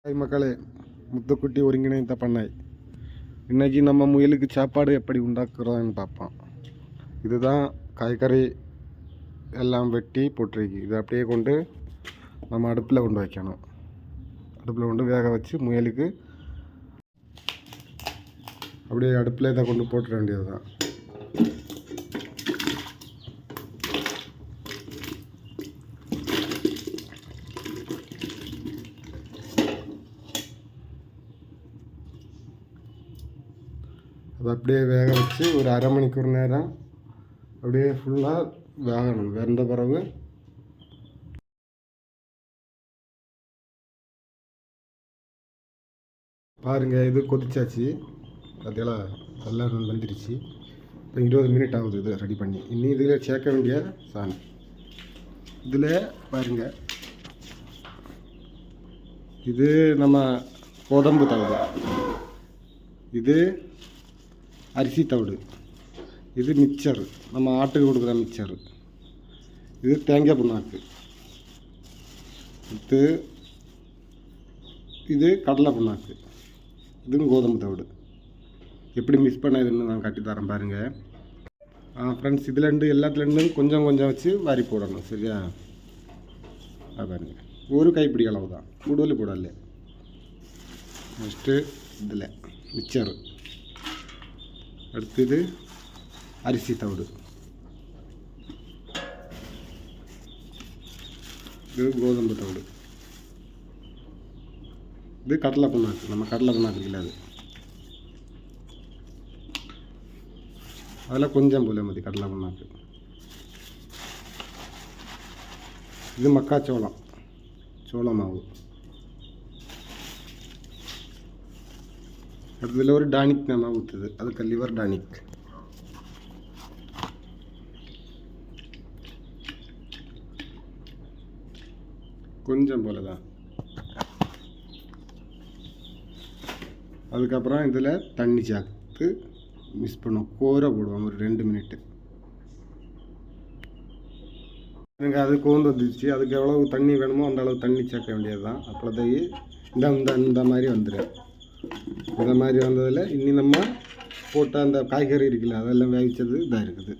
Hi மக்களே, முத்துக்குட்டி ஒருங்கிணைந்த பண்ணை. இன்றைக்கி நம்ம முயலுக்கு சாப்பாடு எப்படி உண்டாக்குறோன்னு பார்ப்போம். இதுதான் காய்கறி எல்லாம் வெட்டி போட்டிருக்கு. இதை அப்படியே கொண்டு நம்ம அடுப்பில் கொண்டு வைக்கணும். அடுப்பில் கொண்டு வேக வச்சு முயலுக்கு அப்படியே அடுப்பில் இதை கொண்டு போட்டுற வேண்டியது தான். அதை அப்படியே வேக வச்சு ஒரு அரை மணிக்கூர் நேரம் அப்படியே ஃபுல்லாக வேகணும். வெந்த பிறகு பாருங்கள், இது கொதிச்சாச்சு. பார்த்தீங்களா, எல்லாம் வந்துருச்சு. இப்போ 20 மினிட் ஆகுது இது ரெடி பண்ணி. இன்னும் இதில் சேர்க்க வேண்டிய சாணி இதில் பாருங்கள். இது நம்ம கோதம்பு தவிடு, இது அரிசி தவிடு, இது மிக்சர், நம்ம ஆட்டுக்கு கொடுக்குற மிக்சர், இது தேங்காய் புண்ணாக்கு, இது கடலை புண்ணாக்கு, இதுவும் கோதுமை தவிடு. எப்படி மிக்ஸ் பண்ணதுன்னு நான் கட்டித்தரேன் பாருங்கள். ஃப்ரெண்ட்ஸ், இதுலேருந்து எல்லாத்துலேருந்தும் கொஞ்சம் கொஞ்சம் வச்சு வாரி போடணும். சரியா? பாருங்கள், ஒரு கைப்பிடி அளவு தான், கூடுதல் போடல. ஃபஸ்ட்டு இதில் மிக்சரு, அடுத்தது அரிசி தவிடு, இது கோதுமை தவிடு, இது கடலை புண்ணாக்கு. நம்ம கடலை புண்ணாக்கு இல்லை, அது அதில் கொஞ்சம் போல மதி கடலை புண்ணாக்கு. இது மக்காச்சோளம், சோள மாவு. அடுத்ததில் ஒரு டானிக் நம்ம ஊற்றுது, அதுக்கு லிவர் டானிக். கொஞ்சம் போல தான். அதுக்கப்புறம் இதில் தண்ணி சேர்த்து மிக்ஸ் பண்ணுவோம். கோரை போடுவோம் ஒரு 2 மினிட்டு. எனக்கு அது கோந்து வந்துடுச்சு. அதுக்கு எவ்வளவு தண்ணி வேணுமோ அந்த அளவு தண்ணி சேர்க்க வேண்டியது தான். அப்போதைக்கு இந்த மாதிரி வந்துடும். இந்த மாதிரி வந்ததில் இன்னி நம்ம போட்ட அந்த காய்கறி இருக்குல்ல, அதெல்லாம் வேவிச்சது இதாக இருக்குது.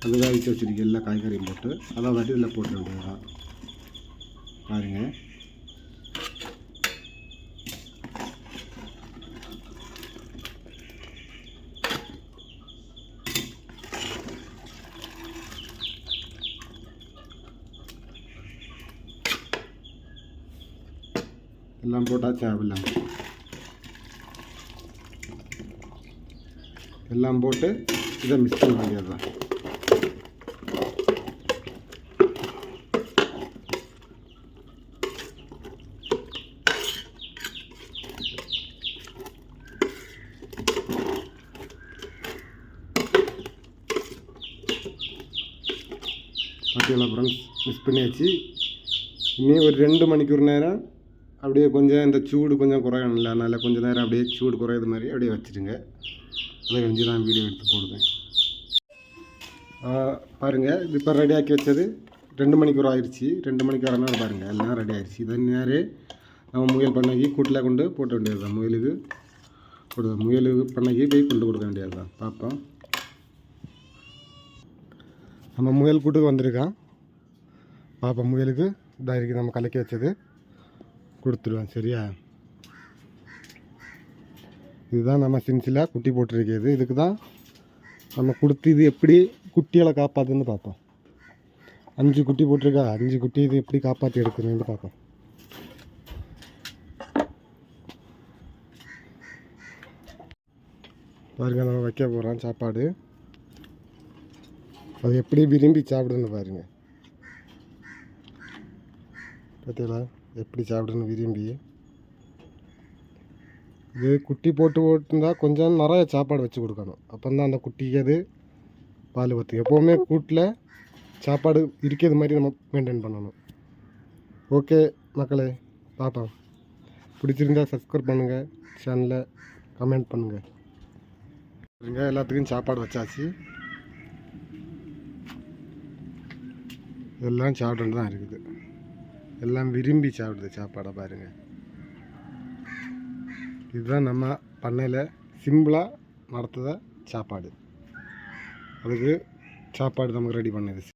அது வேவிச்சு வச்சுருக்கு எல்லா காய்கறியும் போட்டு அதை வாட்டி இதில் போட்ட வேண்டியதுதான். பாருங்கள், எல்லாம் போட்டாச்சு. எல்லாம் போட்டு இதை மிக்ஸ் பண்ண வேண்டியது தான். பார்த்தீங்களா ஃப்ரெண்ட்ஸ், மிக்ஸ் பண்ணியாச்சு. இனி ஒரு 2 மணிக்கூர் நேரம் அப்படியே கொஞ்சம் இந்த சூடு கொஞ்சம் குறையணும்ல, அதனால் கொஞ்சம் நேரம் அப்படியே சூடு குறையிறது மாதிரி அப்படியே வச்சுருங்க. அதை கழிஞ்சு தான் வீடியோ எடுத்து போடுவேன். பாருங்கள், இது இப்போ ரெடி ஆக்கி வச்சது 2 மணிக்கூர் ஆயிடுச்சு. 2 மணிக்கு நேரம் பாருங்கள், எல்லாம் ரெடி ஆயிடுச்சு. இதை நேரே நம்ம முயல் பண்ணைக்கு கூட்டில் கொண்டு போட்ட வேண்டியது தான். முயலுக்கு பண்ணைக்கு போய் கொண்டு கொடுக்க வேண்டியது தான். பார்ப்போம், நம்ம முயல் கூட்டுக்கு வந்திருக்கான். பார்ப்போம், முயலுக்கு இதாக இருக்குது. நம்ம கலக்கி வச்சது கொடுத்துருவேன். சரியா? இதுதான் நம்ம சின்சிலாக குட்டி போட்டிருக்கிறது. இதுக்கு தான் நம்ம கொடுத்து இது எப்படி குட்டிகளை காப்பாற்றுன்னு பார்ப்போம். 5 குட்டி போட்டிருக்கா. 5 குட்டி இது எப்படி காப்பாற்றி எடுக்கணும்னு பார்ப்போம். பாருங்க, நம்ம வைக்க போகிறோம் சாப்பாடு. அது எப்படி விரும்பி சாப்பிடுன்னு பாருங்க. பார்த்தீங்களா, எப்படி சாப்பிடுன்னு விரும்பி. இது குட்டி போட்டுருந்தா கொஞ்சம் நிறைய சாப்பாடு வச்சு கொடுக்கணும். அப்போ தான் அந்த குட்டிக்கு அது பால் பற்றும். எப்போவுமே கூட்டில் சாப்பாடு இருக்கிறது மாதிரி நம்ம மெயின்டைன் பண்ணணும். ஓகே மக்களே, பார்ப்போம். பிடிச்சிருந்தா சப்ஸ்கிரைப் பண்ணுங்கள், சேனலை கமெண்ட் பண்ணுங்கள். எல்லாத்துக்கும் சாப்பாடு வச்சாச்சு. எல்லாம் சாப்பிட்டு தான் இருக்குது. எல்லாம் விரும்பி சாப்பிடுது சாப்பாடை பாருங்கள். இதுதான் நம்ம பண்ணையில் சிம்பிளாக நடத்துகிற சாப்பாடு. அதுக்கு சாப்பாடு நமக்கு ரெடி பண்ணுது.